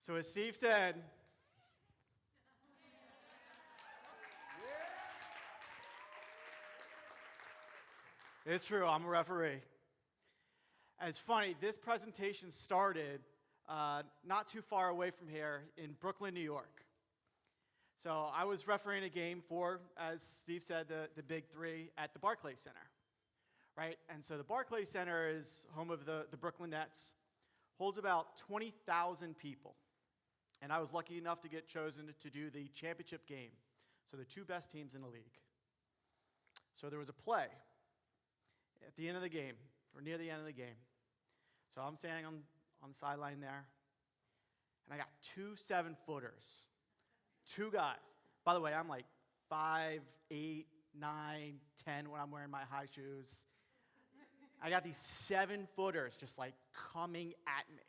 So as Steve said, it's true, I'm a referee. And it's funny, this presentation started not too far away from here in Brooklyn, New York. So I was refereeing a game for, as Steve said, the Big Three at the Barclays Center, right? And so the Barclays Center is home of the Brooklyn Nets, holds about 20,000 people. And I was lucky enough to get chosen to do the championship game, so the two best teams in the league. So there was a play at the end of the game, or near the end of the game. So I'm standing on the sideline there, and I got two 7-footers, two guys. By the way, I'm like 5, 8, 9, 10 when I'm wearing my high shoes. I got these 7-footers just like coming at me.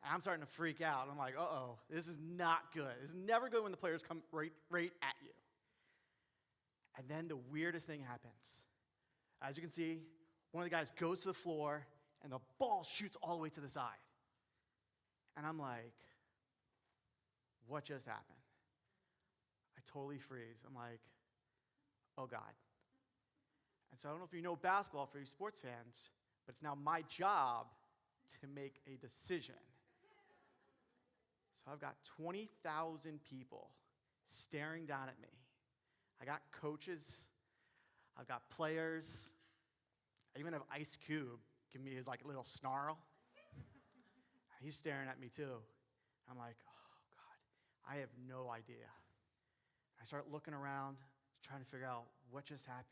And I'm starting to freak out. I'm like, uh-oh, this is not good. This is never good when the players come right at you. And then the weirdest thing happens. As you can see, one of the guys goes to the floor, and the ball shoots all the way to the side. And I'm like, what just happened? I totally freeze. I'm like, oh, God. And so I don't know if you know basketball for you sports fans, but it's now my job to make a decision. So I've got 20,000 people staring down at me. I got coaches. I've got players. I even have Ice Cube giving me his like little snarl. He's staring at me too. I'm like, oh, God, I have no idea. I start looking around, trying to figure out what just happened.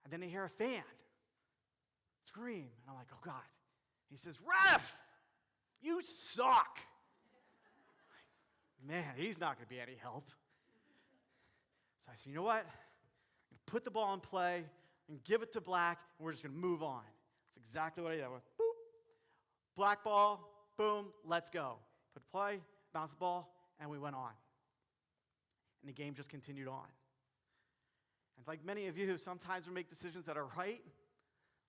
And then I hear a fan scream. And I'm like, oh, God. He says, ref, you suck. Man, he's not going to be any help. So I said, you know what? I'm going to put the ball in play and give it to Black, and we're just going to move on. That's exactly what I did. I went, boop, black ball, boom, let's go. Put play, bounce the ball, and we went on. And the game just continued on. And like many of you, sometimes we make decisions that are right.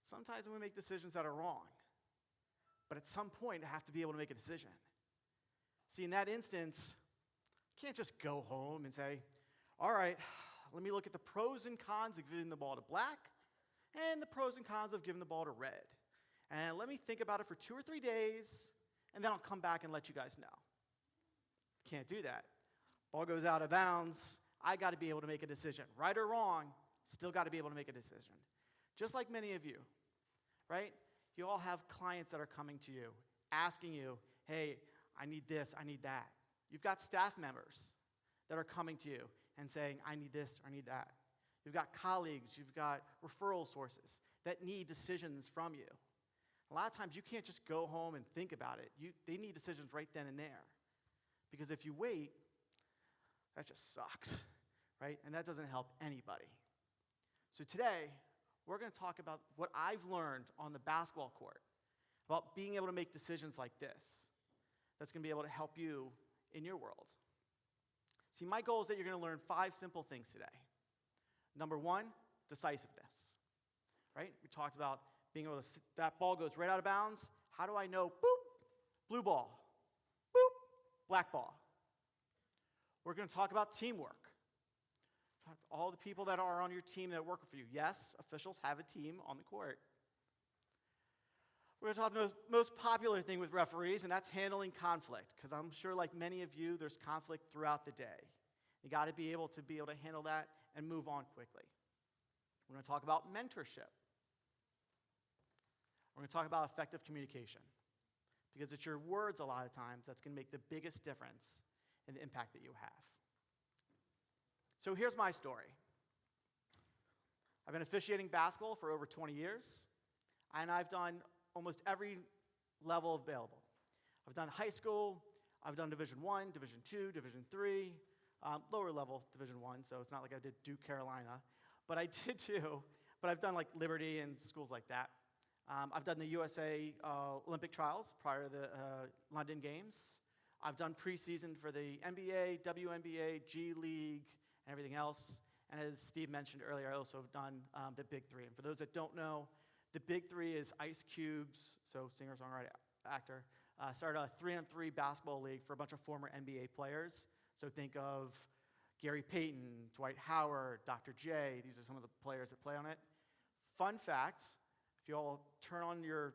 Sometimes we make decisions that are wrong. But at some point, I have to be able to make a decision. See, in that instance, you can't just go home and say, all right, let me look at the pros and cons of giving the ball to Black and the pros and cons of giving the ball to Red. And let me think about it for 2 or 3 days, and then I'll come back and let you guys know. Can't do that. Ball goes out of bounds. I got to be able to make a decision. Right or wrong, still got to be able to make a decision. Just like many of you, right? You all have clients that are coming to you, asking you, hey, I need this, I need that. You've got staff members that are coming to you and saying, I need this or I need that. You've got colleagues, you've got referral sources that need decisions from you. A lot of times you can't just go home and think about it. They need decisions right then and there. Because if you wait, that just sucks, right? And that doesn't help anybody. So today, we're going to talk about what I've learned on the basketball court about being able to make decisions like this that's going to be able to help you in your world. See, my goal is that you're going to learn 5 simple things today. Number 1, decisiveness, right? We talked about being able to, that ball goes right out of bounds. How do I know, boop, blue ball, boop, black ball? We're going to talk about teamwork. Talk to all the people that are on your team that work for you. Yes, officials have a team on the court. We're going to talk about the most popular thing with referees, and that's handling conflict, because I'm sure like many of you, there's conflict throughout the day. You got to be able to handle that and move on quickly. We're going to talk about mentorship. We're going to talk about effective communication, because it's your words a lot of times that's going to make the biggest difference in the impact that you have. So here's my story. I've been officiating basketball for over 20 years, and I've done almost every level available. I've done high school, I've done Division I, Division II, Division III, lower level Division I, so it's not like I did Duke, Carolina, but I did too, but I've done like Liberty and schools like that. I've done the USA Olympic trials prior to the London Games. I've done preseason for the NBA, WNBA, G League, and everything else. And as Steve mentioned earlier, I also have done the Big Three. And for those that don't know, the Big Three is Ice Cube's, so singer, songwriter, actor, started a 3-on-3 basketball league for a bunch of former NBA players. So think of Gary Payton, Dwight Howard, Dr. J. These are some of the players that play on it. Fun fact, if you all turn on your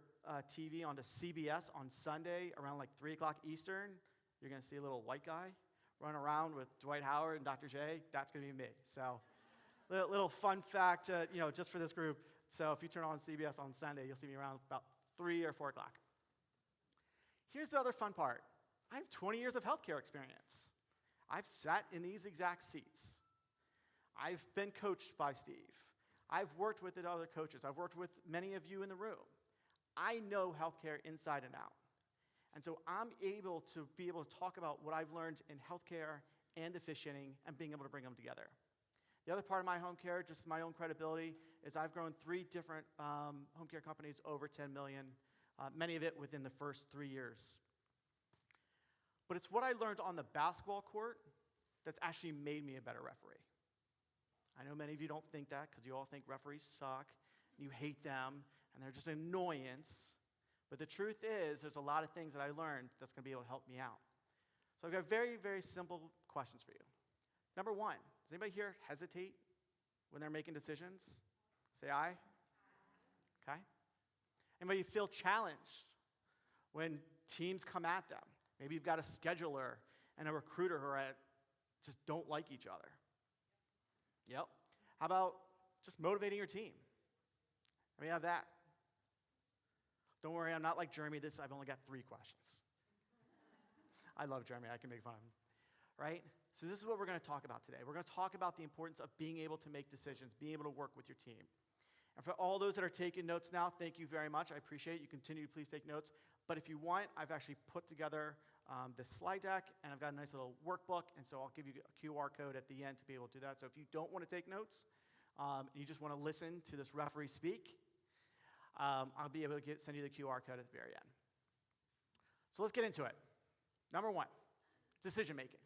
TV onto CBS on Sunday around like 3 o'clock Eastern, you're going to see a little white guy run around with Dwight Howard and Dr. J. That's going to be me. So little fun fact, just for this group. So if you turn on CBS on Sunday, you'll see me around about 3 or 4 o'clock. Here's the other fun part. I have 20 years of healthcare experience. I've sat in these exact seats. I've been coached by Steve. I've worked with the other coaches. I've worked with many of you in the room. I know healthcare inside and out. And so I'm able to talk about what I've learned in healthcare and officiating and being able to bring them together. The other part of my home care, just my own credibility, is I've grown 3 different home care companies over 10 million, many of it within the first 3 years. But it's what I learned on the basketball court that's actually made me a better referee. I know many of you don't think that because you all think referees suck, and you hate them, and they're just an annoyance. But the truth is, there's a lot of things that I learned that's going to be able to help me out. So I've got very, very simple questions for you. Number 1, does anybody here hesitate when they're making decisions? Say aye. Okay. Anybody feel challenged when teams come at them? Maybe you've got a scheduler and a recruiter who just don't like each other. Yep. How about just motivating your team? I mean, have that. Don't worry, I'm not like Jeremy. I've only got 3 questions. I love Jeremy. I can make fun of him. Right? So this is what we're going to talk about today. We're going to talk about the importance of being able to make decisions, being able to work with your team. And for all those that are taking notes now, thank you very much. I appreciate it. You continue to please take notes. But if you want, I've actually put together this slide deck, and I've got a nice little workbook, and so I'll give you a QR code at the end to be able to do that. So if you don't want to take notes, you just want to listen to this referee speak, I'll be able to send you the QR code at the very end. So let's get into it. Number 1, decision making.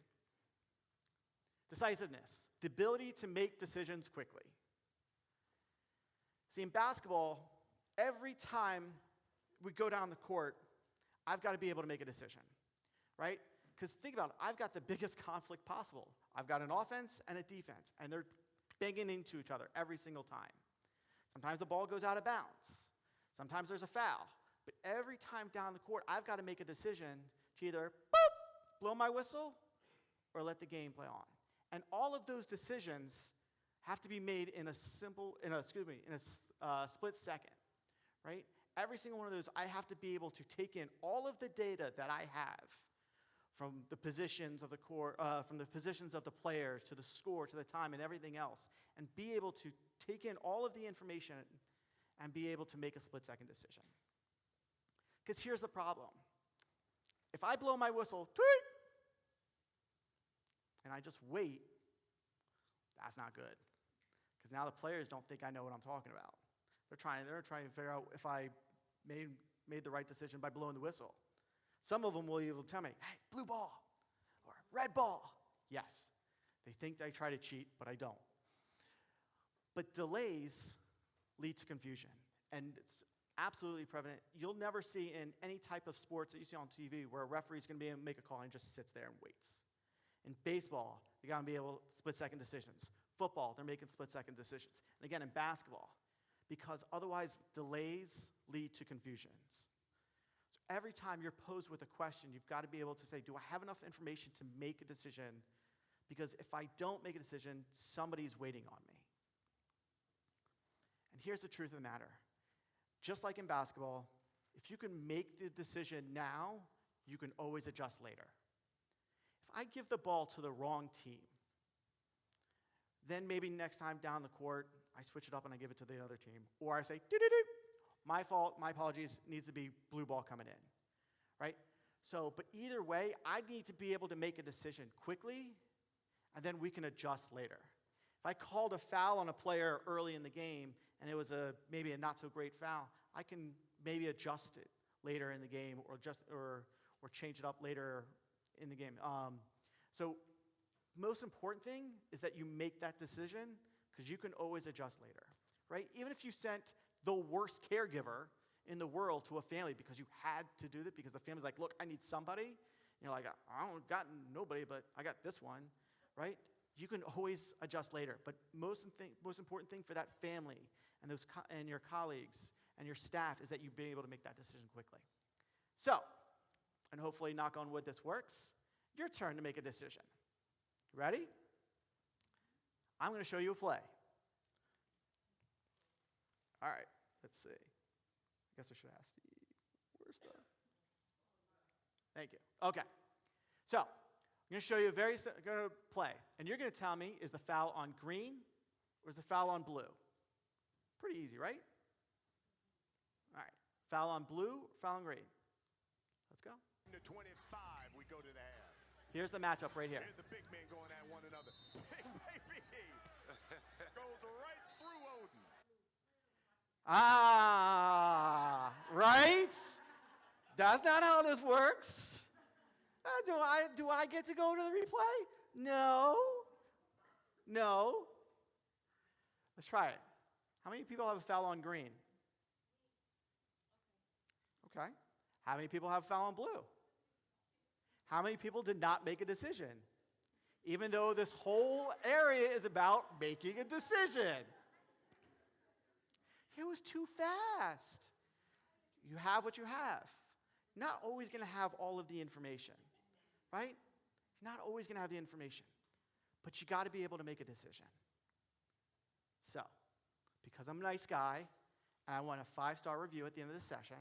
Decisiveness, the ability to make decisions quickly. See, in basketball, every time we go down the court, I've got to be able to make a decision, right? Because think about it, I've got the biggest conflict possible. I've got an offense and a defense, and they're banging into each other every single time. Sometimes the ball goes out of bounds. Sometimes there's a foul. But every time down the court, I've got to make a decision to either blow my whistle or let the game play on. And all of those decisions have to be made in a split second, right? Every single one of those, I have to be able to take in all of the data that I have from the positions of the court, from the positions of the players to the score to the time and everything else, and be able to take in all of the information and be able to make a split-second decision. Because here's the problem. If I blow my whistle, tweet, and I just wait, that's not good. Because now the players don't think I know what I'm talking about. They're trying to figure out if I made the right decision by blowing the whistle. Some of them will even tell me, hey, blue ball or red ball. Yes, they think I try to cheat, but I don't. But delays lead to confusion, and it's absolutely prevalent. You'll never see in any type of sports that you see on TV where a referee's going to be able to make a call and just sits there and waits. In baseball, they got to be able to split-second decisions. Football, they're making split-second decisions. And again, in basketball, because otherwise delays lead to confusions. So every time you're posed with a question, you've got to be able to say, do I have enough information to make a decision? Because if I don't make a decision, somebody's waiting on me. And here's the truth of the matter. Just like in basketball, if you can make the decision now, you can always adjust later. If I give the ball to the wrong team, then maybe next time down the court, I switch it up and I give it to the other team. Or I say, doo-doo-doo, my fault, my apologies, needs to be blue ball coming in, right? So, but either way, I need to be able to make a decision quickly, and then we can adjust later. If I called a foul on a player early in the game, and it was maybe a not-so-great foul, I can maybe adjust it later in the game or change it up later in the game. So most important thing is that you make that decision because you can always adjust later, right? Even if you sent the worst caregiver in the world to a family because you had to do that because the family's like, look, I need somebody. And you're like, I don't got nobody, but I got this one, right? You can always adjust later. But most important thing for that family and your colleagues and your staff is that you be able to make that decision quickly. So, and hopefully, knock on wood, this works. Your turn to make a decision. Ready? I'm going to show you a play. All right, let's see. I guess I should ask Steve. Where's the... Thank you. Okay. So, I'm going to show you going to play. And you're going to tell me, is the foul on green or is the foul on blue? Pretty easy, right? All right. Foul on blue, foul on green. Let's go. To 25, we go to the half. Here's the matchup right here. Here's the big men going at one another. Hey, baby! Goes right through Odin. Ah, right? That's not how this works. Do I get to go to the replay? No. No. Let's try it. How many people have a foul on green? Okay. How many people have a foul on blue? How many people did not make a decision? Even though this whole area is about making a decision. It was too fast. You have what you have. You're not always going to have all of the information, right? You're not always going to have the information. But you got to be able to make a decision. So, because I'm a nice guy, and I want a 5-star review at the end of the session,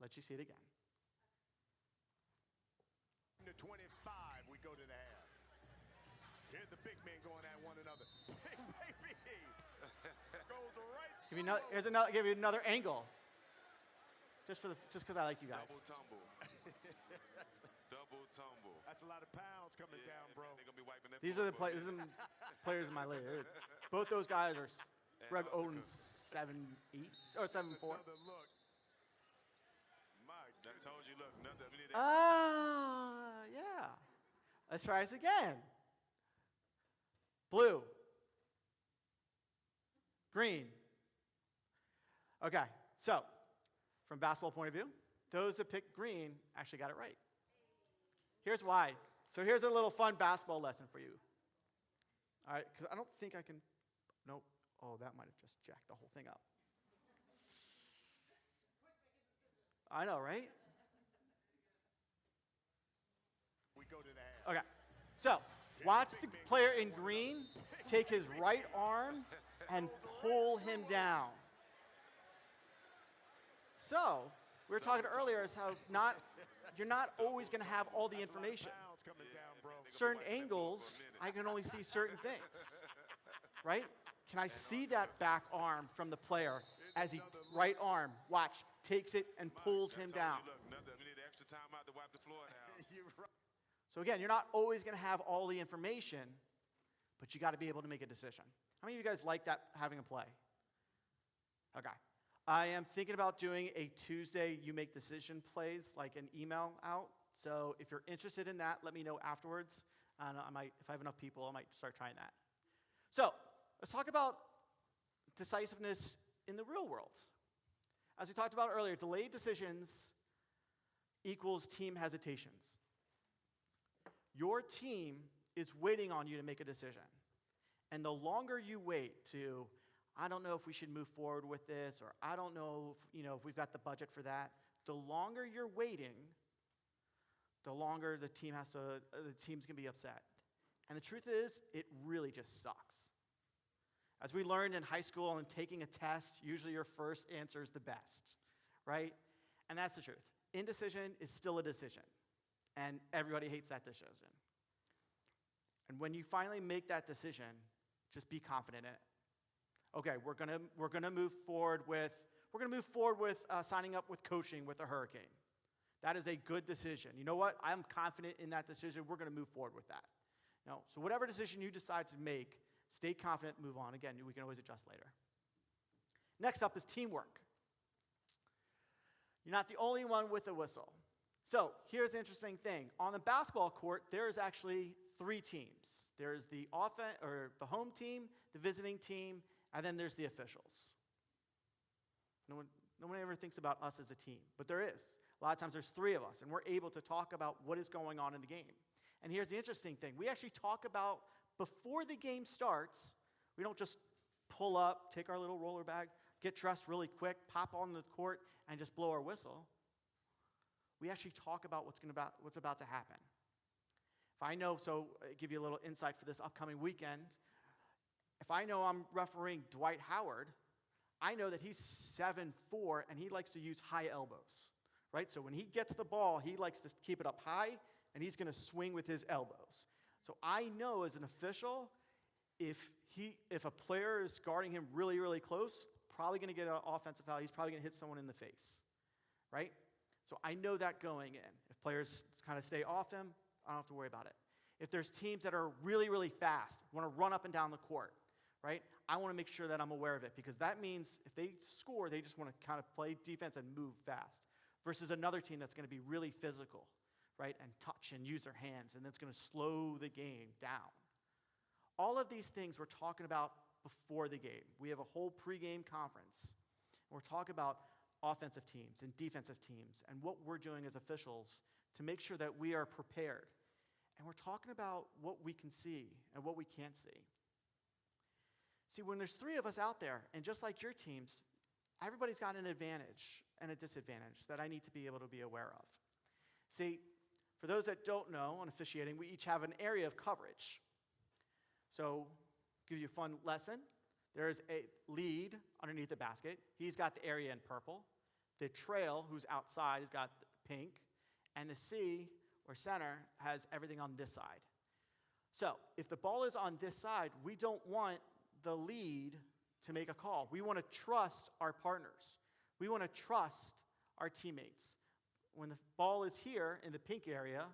let you see it again. To 25, we go to the half. Here's the big men going at one another. Hey, baby! Goes right through. Give you another angle. Just because I like you guys. Double tumble. Double tumble. That's a lot of pounds coming down, bro. They're gonna be wiping their These are the players in my league. Both those guys are Greg Oden's 7'8" or 7'4". Another look. My I told you, look, nothing. We need that. Yeah. Let's try this again. Blue. Green. Okay, so from basketball point of view, those that picked green actually got it right. Here's why. So here's a little fun basketball lesson for you. All right, because I don't think I can, nope. Oh, that might have just jacked the whole thing up. I know, right? We go to the half. Okay, so watch the player in green take his right arm and pull him down. So, we were talking earlier is how you're not always going to have all the information. Pounds coming down, bro. Certain angles, I can only see certain things, right? Can I see that back arm from the player as he, right arm, watch, takes it and pulls him down. Look, nothing. We need extra time out to wipe the floor down. You're right. So again, you're not always going to have all the information, but you got to be able to make a decision. How many of you guys like that, having a play? Okay. I am thinking about doing a Tuesday You Make Decision plays, like an email out. So if you're interested in that, let me know afterwards. And if I have enough people, I might start trying that. So let's talk about decisiveness in the real world. As we talked about earlier, delayed decisions equals team hesitations. Your team is waiting on you to make a decision. And the longer you wait to, I don't know if we should move forward with this, or I don't know if we've got the budget for that, the longer you're waiting, the longer the team's gonna be upset. And the truth is, it really just sucks. As we learned in high school and taking a test, usually your first answer is the best, right? And that's the truth. Indecision is still a decision, and everybody hates that decision. And when you finally make that decision, just be confident in it. Okay, we're gonna move forward with signing up with coaching with the Hurricane. That is a good decision. You know what? I'm confident in that decision. We're gonna move forward with that. So whatever decision you decide to make, stay confident, move on. Again, we can always adjust later. Next up is teamwork. You're not the only one with a whistle. So here's the interesting thing. On the basketball court, there's actually 3 teams. There's the home team, the visiting team, and then there's the officials. No one ever thinks about us as a team, but there is. A lot of times there's 3 of us, and we're able to talk about what is going on in the game. And here's the interesting thing. We actually talk about, before the game starts, we don't just pull up, take our little roller bag, get dressed really quick, pop on the court, and just blow our whistle. We actually talk about what's about to happen. If I know, so I'll give you a little insight for this upcoming weekend. If I know I'm refereeing Dwight Howard, I know that he's 7'4", and he likes to use high elbows, right? So when he gets the ball, he likes to keep it up high, and he's going to swing with his elbows. So I know as an official, if a player is guarding him really, really close, probably going to get an offensive foul. He's probably going to hit someone in the face, right? So I know that going in. If players kind of stay off him, I don't have to worry about it. If there's teams that are really, really fast, want to run up and down the court, right? I want to make sure that I'm aware of it, because that means if they score, they just want to kind of play defense and move fast, versus another team that's going to be really physical, right, and touch and use their hands, and that's going to slow the game down. All of these things we're talking about before the game. We have a whole pregame conference, and we're talking about offensive teams and defensive teams and what we're doing as officials to make sure that we are prepared. And we're talking about what we can see and what we can't see. See, when there's 3 of us out there, and just like your teams, everybody's got an advantage and a disadvantage that I need to be able to be aware of. See, for those that don't know, on officiating, we each have an area of coverage. So, give you a fun lesson. There is a lead underneath the basket. He's got the area in purple. The trail, who's outside, has got pink. And the C, or center, has everything on this side. So, if the ball is on this side, we don't want the lead to make a call. We want to trust our partners. We want to trust our teammates. When the ball is here in the pink area,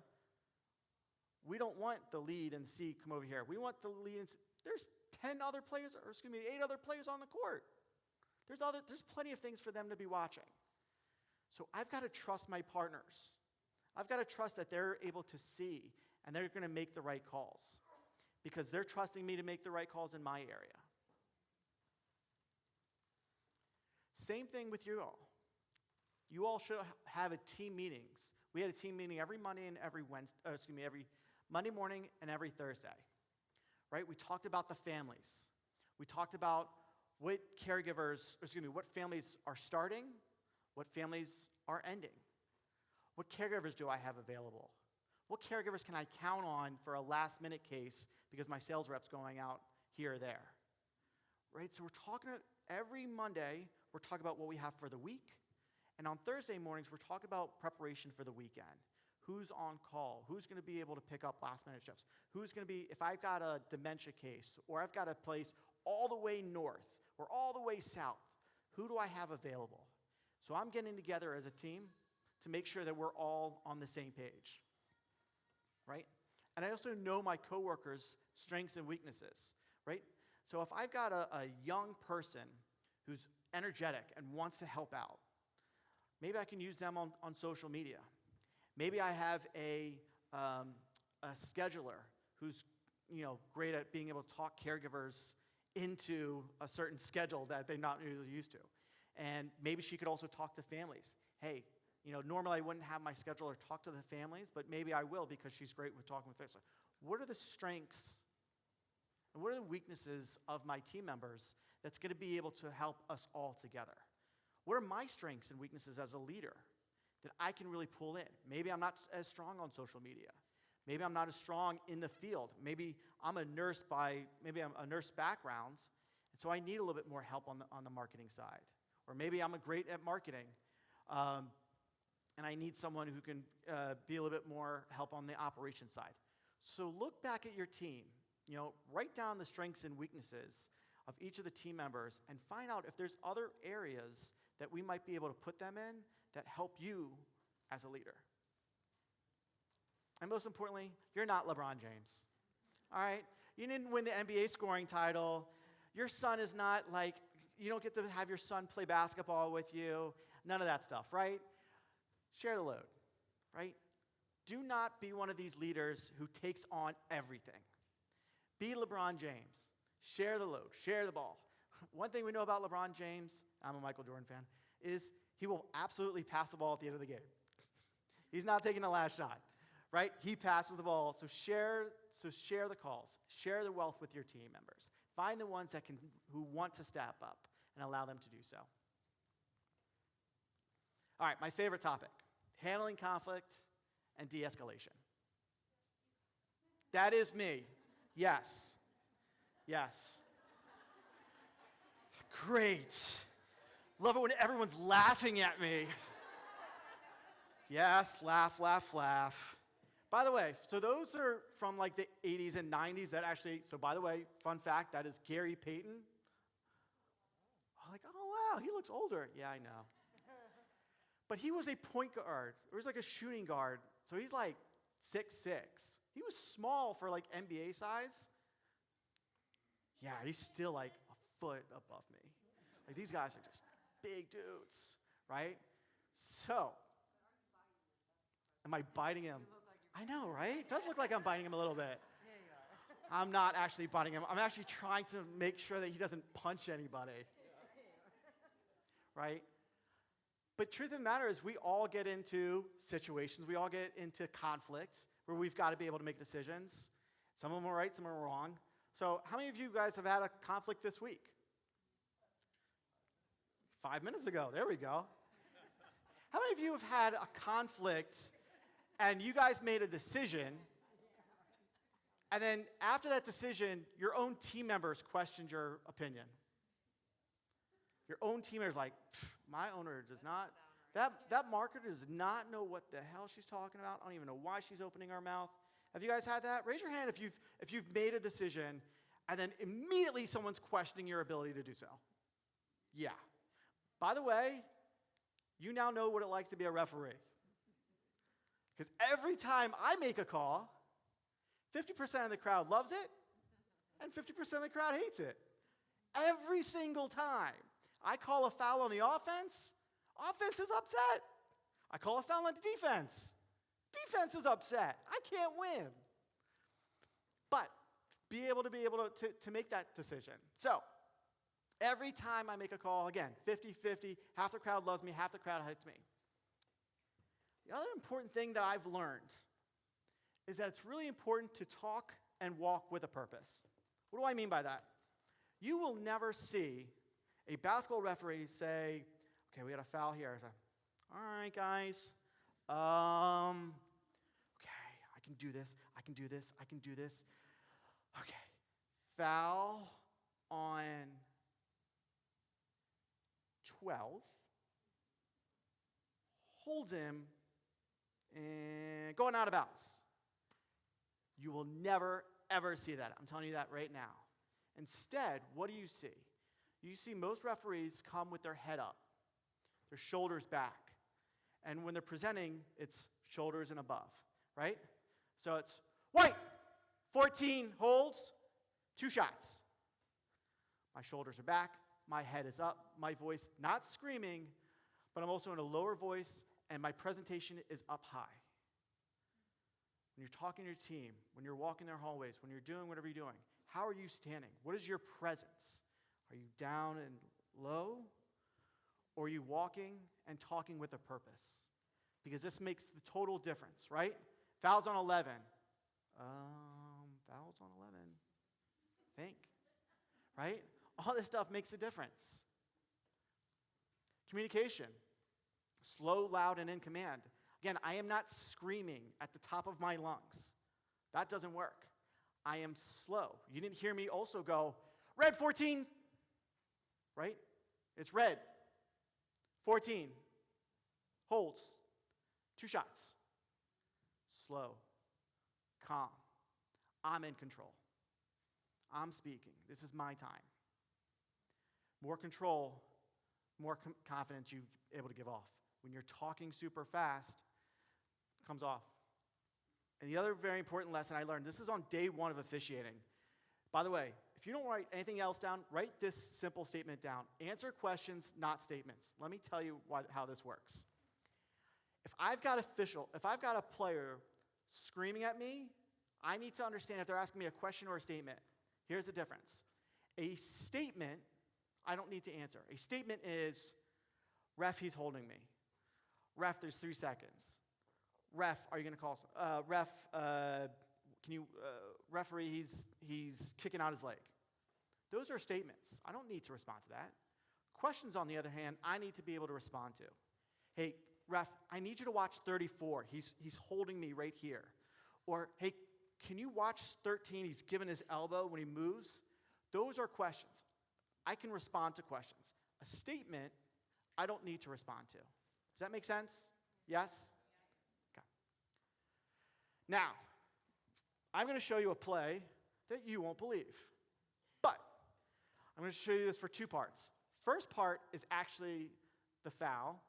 we don't want the lead and C come over here. We want the lead and there's 8 other players on the court. There's plenty of things for them to be watching. So I've got to trust my partners. I've got to trust that they're able to see and they're going to make the right calls, because they're trusting me to make the right calls in my area. Same thing with you all. You all should have a team meetings. We had a team meeting every Monday and every Monday morning and every Thursday. Right? We talked about the families. We talked about what families are starting, what families are ending. What caregivers do I have available? What caregivers can I count on for a last-minute case because my sales rep's going out here or there? Right? So we're talking every Monday, we're talking about what we have for the week. And on Thursday mornings, we're talking about preparation for the weekend. Who's on call? Who's going to be able to pick up last-minute shifts? Who's going to be, if I've got a dementia case, or I've got a place all the way north or all the way south, who do I have available? So I'm getting together as a team to make sure that we're all on the same page, right? And I also know my coworkers' strengths and weaknesses, right? So if I've got a young person who's energetic and wants to help out, maybe I can use them on social media. Maybe I have a scheduler who's great at being able to talk caregivers into a certain schedule that they're not usually used to. And maybe she could also talk to families. Hey, normally I wouldn't have my scheduler talk to the families, but maybe I will because she's great with talking with families. What are the strengths and what are the weaknesses of my team members that's going to be able to help us all together? What are my strengths and weaknesses as a leader that I can really pull in? Maybe I'm not as strong on social media. Maybe I'm not as strong in the field. Maybe I'm a nurse background, and so I need a little bit more help on the marketing side. Or maybe I'm great at marketing, and I need someone who can be a little bit more help on the operations side. So look back at your team. Write down the strengths and weaknesses of each of the team members and find out if there's other areas that we might be able to put them in that help you as a leader. And most importantly, you're not LeBron James. All right? You didn't win the NBA scoring title. Your son is not you don't get to have your son play basketball with you. None of that stuff, right? Share the load, right? Do not be one of these leaders who takes on everything. Be LeBron James. Share the load. Share the ball. one thing we know about LeBron James, I'm a Michael Jordan fan, is he will absolutely pass the ball at the end of the game. He's not taking the last shot, right? He passes the ball. So share the calls. Share the wealth with your team members. Find the ones who want to step up and allow them to do so. All right, my favorite topic, handling conflict and de-escalation. That is me. Yes. Yes. Great. Love it when everyone's laughing at me. Yes, laugh, laugh, laugh. By the way, so those are from like the 80s and 90s that actually, so by the way, fun fact, that is Gary Payton. I'm like, oh wow, he looks older. Yeah, I know. But he was a point guard, or he was like a shooting guard. So he's like 6'6". He was small for like NBA size. Yeah, he's still like a foot above me. Like these guys are just big dudes, right? So, am I biting him? I know, right? It does look like I'm biting him a little bit. I'm not actually biting him. I'm actually trying to make sure that he doesn't punch anybody. Right? But truth of the matter is we all get into situations, we all get into conflicts where we've got to be able to make decisions. Some of them are right, some are wrong. So how many of you guys have had a conflict this week? 5 minutes ago. There we go. How many of you have had a conflict and you guys made a decision, and then after that decision, your own team members questioned your opinion? Your own team member's like, my owner does not, that marketer does not know what the hell she's talking about. I don't even know why she's opening her mouth. Have you guys had that? Raise your hand if you've made a decision and then immediately someone's questioning your ability to do so. Yeah. By the way, you now know what it's like to be a referee. Because every time I make a call, 50% of the crowd loves it and 50% of the crowd hates it. Every single time. I call a foul on the offense is upset. I call a foul on the defense is upset. I can't win. But be able to make that decision. So, every time I make a call, again, 50-50, half the crowd loves me, half the crowd hates me. The other important thing that I've learned is that it's really important to talk and walk with a purpose. What do I mean by that? You will never see a basketball referee say, okay, we got a foul here. I say, all right, guys. Okay, I can do this. Okay, foul on 12. Hold him and going out of bounds. You will never, ever see that. I'm telling you that right now. Instead, what do you see? You see most referees come with their head up, their shoulders back. And when they're presenting, it's shoulders and above, right? So it's white, 14 holds, 2 shots. My shoulders are back, my head is up, my voice not screaming, but I'm also in a lower voice, and my presentation is up high. When you're talking to your team, when you're walking their hallways, when you're doing whatever you're doing, how are you standing? What is your presence? Are you down and low? Or are you walking and talking with a purpose? Because this makes the total difference, right? Fouls on 11. Fouls on 11. Think, right? All this stuff makes a difference. Communication. Slow, loud, and in command. Again, I am not screaming at the top of my lungs. That doesn't work. I am slow. You didn't hear me also go, red 14, right? It's red. 14. Holds. 2 shots. Slow. Calm. I'm in control. I'm speaking. This is my time. More control, more confidence you're able to give off. When you're talking super fast, it comes off. And the other very important lesson I learned, this is on day 1 of officiating. By the way, if you don't write anything else down, write this simple statement down. Answer questions, not statements. Let me tell you how this works. If I've got a player screaming at me, I need to understand if they're asking me a question or a statement. Here's the difference. A statement I don't need to answer. A statement is, ref, he's holding me. Ref, there's 3 seconds. Ref, are you going to call? Ref, referee, he's kicking out his leg. Those are statements. I don't need to respond to that. Questions, on the other hand, I need to be able to respond to. Hey, ref, I need you to watch 34. He's holding me right here. Or, hey, can you watch 13? He's given his elbow when he moves. Those are questions. I can respond to questions. A statement, I don't need to respond to. Does that make sense? Yes? Okay. Now, I'm going to show you a play that you won't believe. But I'm going to show you this for 2 parts. First part is actually the foul,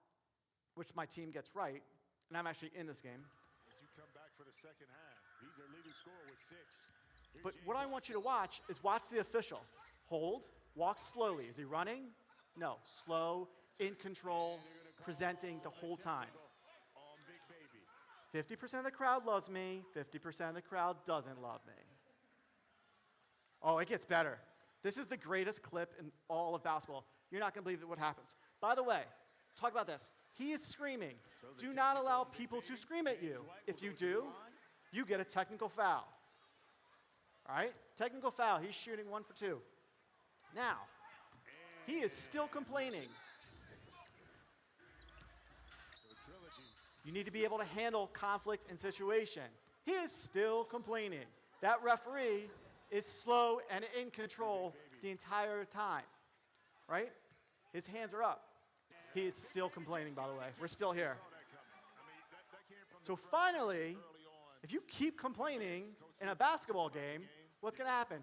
which my team gets right, and I'm actually in this game. As you come back for the second half, he's their leading scorer with 6. But what I want you to watch is watch the official. Hold, walk slowly. Is he running? No, slow, in control, presenting the whole time. 50% of the crowd loves me, 50% of the crowd doesn't love me. Oh, it gets better. This is the greatest clip in all of basketball. You're not going to believe what happens. By the way, talk about this. He is screaming. Do not allow people to scream at you. If you do, you get a technical foul. All right? Technical foul. He's shooting 1 for 2. Now, he is still complaining. You need to be able to handle conflict and situation. He is still complaining. That referee is slow and in control the entire time, right? His hands are up. He is still complaining, by the way. We're still here. So finally, if you keep complaining in a basketball game, what's going to happen?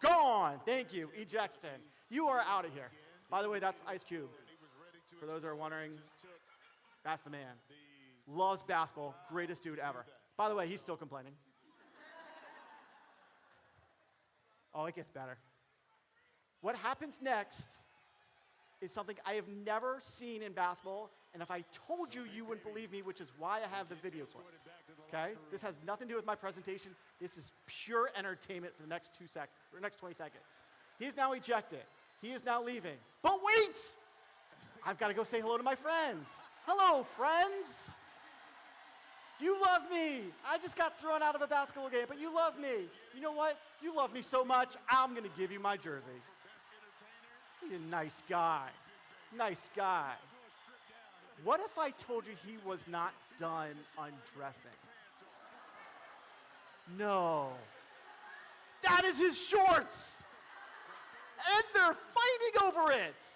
Gone. Thank you. Ejection. You are out of here. By the way, that's Ice Cube. For those who are wondering, that's the man. Loves basketball. Greatest dude ever. By the way, he's still complaining. Oh, it gets better. What happens next is something I have never seen in basketball, and if I told you, you wouldn't believe me, which is why I have the video clip. Okay? This has nothing to do with my presentation. This is pure entertainment for the next 20 seconds. He is now ejected. He is now leaving. But wait! I've got to go say hello to my friends. Hello, friends. You love me. I just got thrown out of a basketball game, but you love me. You know what? You love me so much, I'm going to give you my jersey. He's a nice guy. Nice guy. What if I told you he was not done undressing? No. That is his shorts. And they're fighting over it.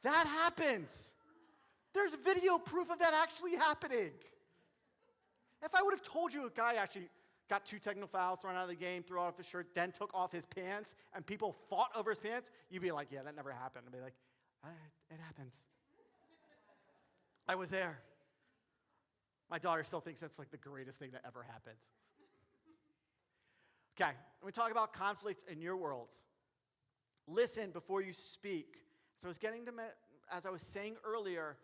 That happens. There's video proof of that actually happening. If I would have told you a guy actually got 2 technical fouls, thrown out of the game, threw off his shirt, then took off his pants, and people fought over his pants, you'd be like, yeah, that never happened. I'd be like, it happens. I was there. My daughter still thinks that's like the greatest thing that ever happened. Okay, when we talk about conflict in your worlds, listen before you speak. So I was getting to, as I was saying earlier,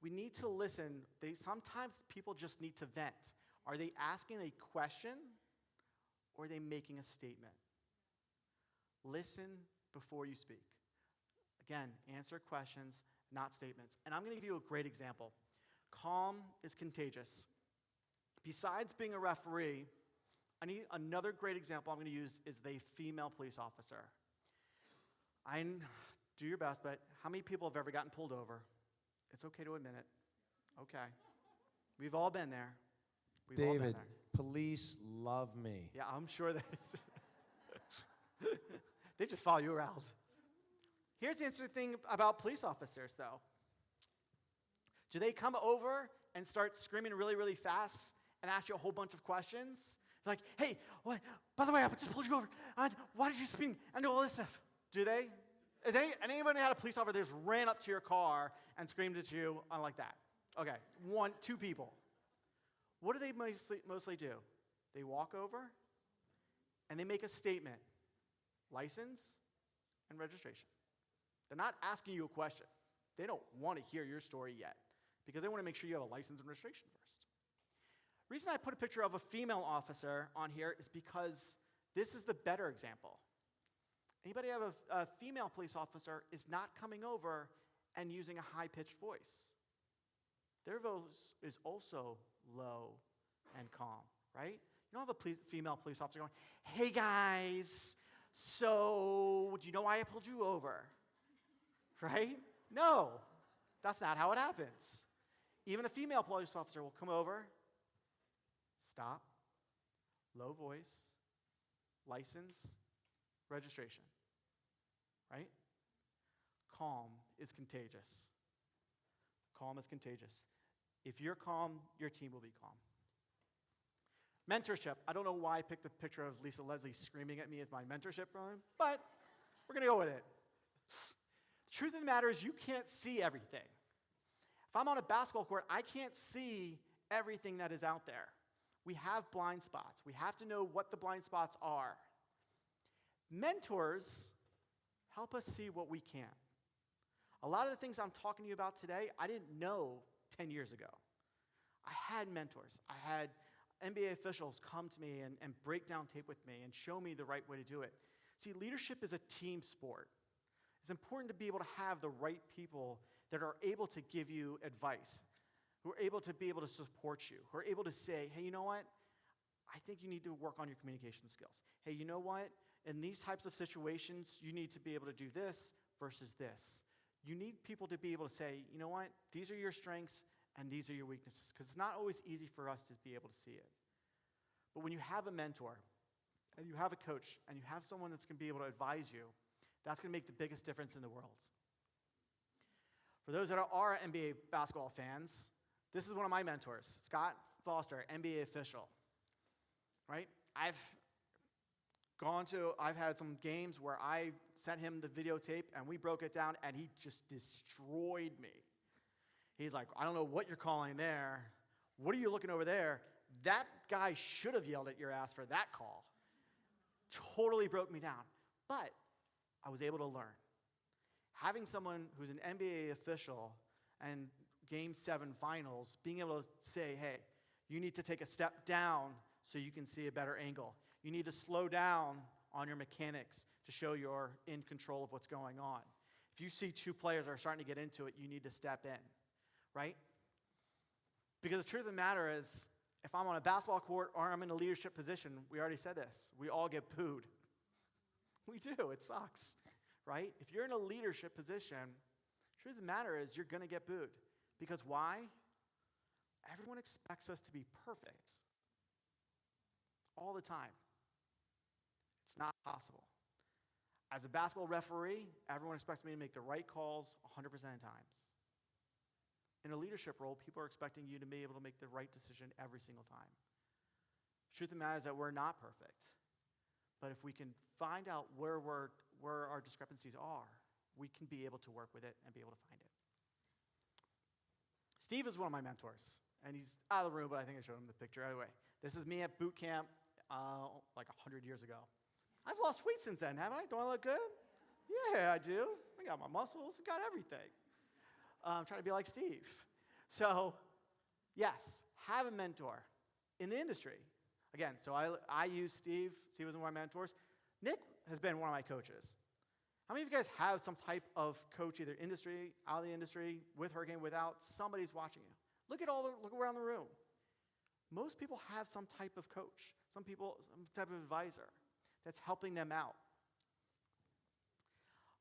we need to listen. Sometimes people just need to vent. Are they asking a question or are they making a statement? Listen before you speak. Again, answer questions, not statements. And I'm going to give you a great example. Calm is contagious. Besides being a referee, I need another great example I'm going to use is the female police officer. Do your best, but how many people have ever gotten pulled over? It's okay to admit it. Okay. We've all been there. David, police love me. Yeah, I'm sure that they just follow you around. Here's the interesting thing about police officers, though. Do they come over and start screaming really, really fast and ask you a whole bunch of questions? Like, hey, what? By the way, I just pulled you over. Why did you speak? And all this stuff. Do they? Has anybody had a police officer that just ran up to your car and screamed at you like that? Okay, 2 people. What do they mostly do? They walk over and they make a statement. License and registration. They're not asking you a question. They don't want to hear your story yet because they want to make sure you have a license and registration first. The reason I put a picture of a female officer on here is because this is the better example. Anybody have a female police officer is not coming over and using a high-pitched voice. Their voice is also low and calm, right? You don't have a female police officer going, hey guys, so do you know why I pulled you over? Right? No, that's not how it happens. Even a female police officer will come over, stop, low voice, license, registration, right? Calm is contagious. Calm is contagious. If you're calm, your team will be calm. Mentorship. I don't know why I picked the picture of Lisa Leslie screaming at me as my mentorship program, but we're going to go with it. The truth of the matter is you can't see everything. If I'm on a basketball court, I can't see everything that is out there. We have blind spots. We have to know what the blind spots are. Mentors help us see what we can't. A lot of the things I'm talking to you about today, I didn't know 10 years ago. I had mentors. I had NBA officials come to me and break down tape with me and show me the right way to do it. See, leadership is a team sport. It's important to be able to have the right people that are able to give you advice, who are able to be able to support you, who are able to say, hey, you know what? I think you need to work on your communication skills. Hey, you know what? In these types of situations, you need to be able to do this versus this. You need people to be able to say, you know what? These are your strengths and these are your weaknesses, because it's not always easy for us to be able to see it. But when you have a mentor and you have a coach and you have someone that's going to be able to advise you, that's going to make the biggest difference in the world. For those that are NBA basketball fans, this is one of my mentors, Scott Foster, NBA official, right? I've had some games where I sent him the videotape and we broke it down and he just destroyed me. He's like, I don't know what you're calling there. What are you looking over there? That guy should have yelled at your ass for that call. Totally broke me down. But I was able to learn. Having someone who's an NBA official and Game 7 finals, being able to say, hey, you need to take a step down so you can see a better angle. You need to slow down on your mechanics to show you're in control of what's going on. If you see two players are starting to get into it, you need to step in, right? Because the truth of the matter is, if I'm on a basketball court or I'm in a leadership position, we already said this, we all get booed. We do, it sucks, right? If you're in a leadership position, the truth of the matter is you're going to get booed. Because why? Everyone expects us to be perfect all the time. It's not possible. As a basketball referee, everyone expects me to make the right calls 100% of the times. In a leadership role, people are expecting you to be able to make the right decision every single time. The truth of the matter is that we're not perfect. But if we can find out where our discrepancies are, we can be able to work with it and be able to find it. Steve is one of my mentors, and he's out of the room, but I think I showed him the picture anyway. This is me at boot camp like 100 years ago. I've lost weight since then, haven't I? Do I look good? Yeah, I do. I got my muscles, I got everything. I'm trying to be like Steve. So, yes, have a mentor in the industry. Again, so I use Steve. Steve was one of my mentors. Nick has been one of my coaches. How many of you guys have some type of coach, either industry, out of the industry, with Hurricane, without? Somebody's watching you. Look around the room. Most people have some type of coach, some type of advisor that's helping them out.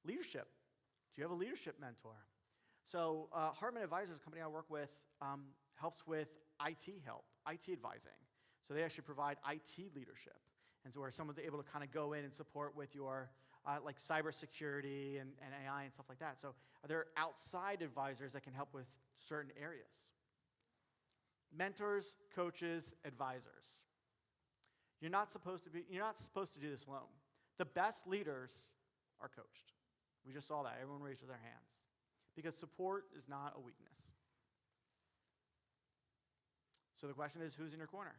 Leadership. Do you have a leadership mentor? So Hartman Advisors, a company I work with, helps with IT help, IT advising. So they actually provide IT leadership. And so where someone's able to kind of go in and support with your like cybersecurity and AI and stuff like that. So there are outside advisors that can help with certain areas. Mentors, coaches, advisors. You're not supposed to do this alone. The best leaders are coached. We just saw that. Everyone raised their hands. Because support is not a weakness. So the question is, who's in your corner?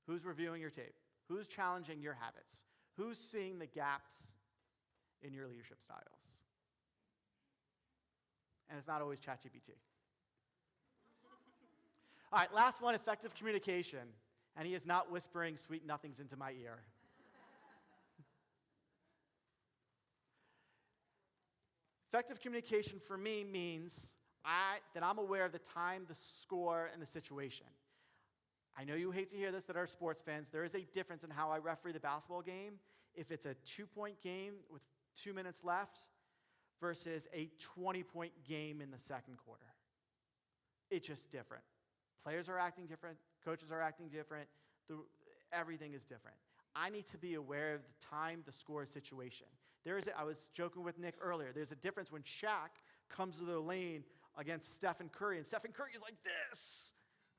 Who's reviewing your tape? Who's challenging your habits? Who's seeing the gaps in your leadership styles? And it's not always ChatGPT. All right, last one, effective communication. And he is not whispering sweet nothings into my ear. Effective communication for me means that I'm aware of the time, the score, and the situation. I know you hate to hear this that are sports fans. There is a difference in how I referee the basketball game if it's a 2-point game with 2 minutes left versus a 20-point game in the second quarter. It's just different. Players are acting different. Coaches are acting different. Everything is different. I need to be aware of the time, the score, situation. I was joking with Nick earlier. There's a difference when Shaq comes to the lane against Stephen Curry, and Stephen Curry is like this,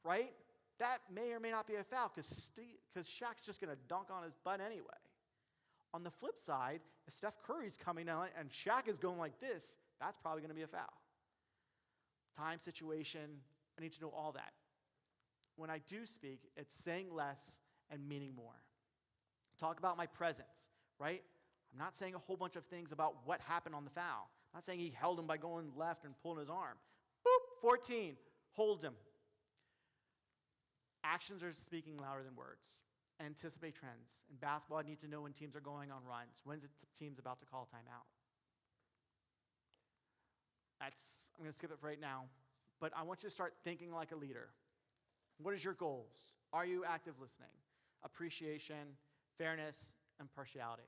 right? That may or may not be a foul because Shaq's just going to dunk on his butt anyway. On the flip side, if Steph Curry's coming down and Shaq is going like this, that's probably going to be a foul. Time, situation, I need to know all that. When I do speak, it's saying less and meaning more. Talk about my presence, right? I'm not saying a whole bunch of things about what happened on the foul. I'm not saying he held him by going left and pulling his arm. Boop, 14, hold him. Actions are speaking louder than words. Anticipate trends. In basketball, I need to know when teams are going on runs. When's the team's about to call a timeout? I'm going to skip it for right now, but I want you to start thinking like a leader. What is your goals? Are you active listening? Appreciation, fairness, and partiality.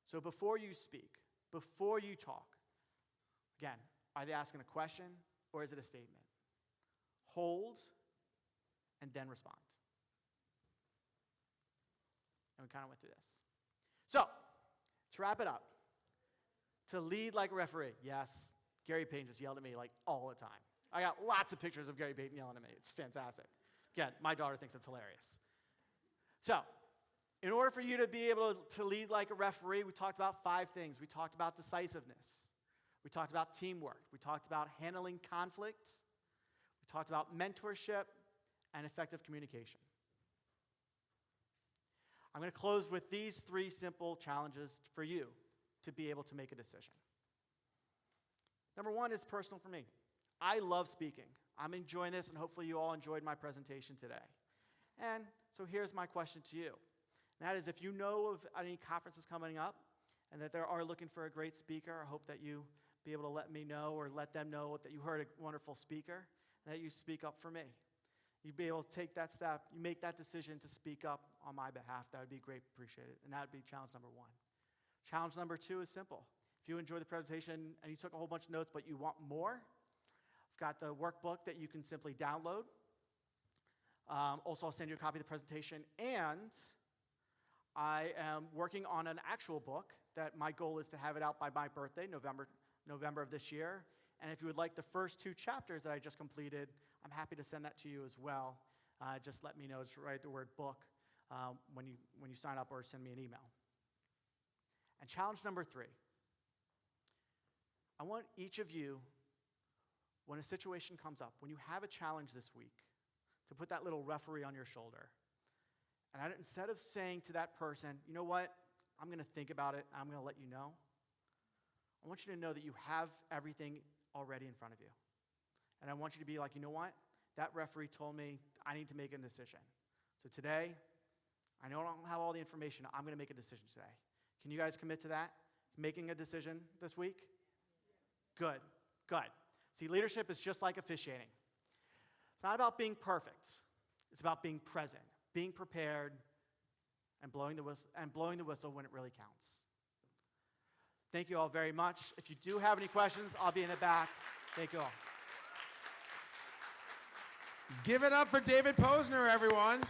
So before you speak, before you talk, again, are they asking a question or is it a statement? Hold and then respond. And we kind of went through this. So, to wrap it up, to lead like a referee, yes, Gary Payton just yelled at me like all the time. I got lots of pictures of Gary Payton yelling at me. It's fantastic. Again, my daughter thinks it's hilarious. So, in order for you to be able to lead like a referee, we talked about 5 things. We talked about decisiveness. We talked about teamwork. We talked about handling conflict. We talked about mentorship and effective communication. I'm going to close with these 3 simple challenges for you to be able to make a decision. Number 1 is personal for me. I love speaking. I'm enjoying this, and hopefully you all enjoyed my presentation today. And so here's my question to you. And that is, if you know of any conferences coming up and that they are looking for a great speaker, I hope that you be able to let me know or let them know that you heard a wonderful speaker and that you speak up for me. You'd be able to take that step, you make that decision to speak up on my behalf. That would be great, appreciated. And that would be challenge number 1. Challenge number 2 is simple. If you enjoyed the presentation and you took a whole bunch of notes but you want more, I've got the workbook that you can simply download. Also, I'll send you a copy of the presentation. And I am working on an actual book that my goal is to have it out by my birthday, November of this year. And if you would like the first 2 chapters that I just completed, I'm happy to send that to you as well. Just let me know. Just write the word book when you sign up or send me an email. And challenge number 3. I want each of you, when a situation comes up, when you have a challenge this week, to put that little referee on your shoulder. And instead of saying to that person, you know what, I'm going to think about it, I'm going to let you know, I want you to know that you have everything already in front of you. And I want you to be like, you know what, that referee told me I need to make a decision. So today, I know I don't have all the information, I'm going to make a decision today. Can you guys commit to that? Making a decision this week? Good, good. See, leadership is just like officiating. It's not about being perfect. It's about being present, being prepared, and blowing the whistle when it really counts. Thank you all very much. If you do have any questions, I'll be in the back. Thank you all. Give it up for David Posner, everyone.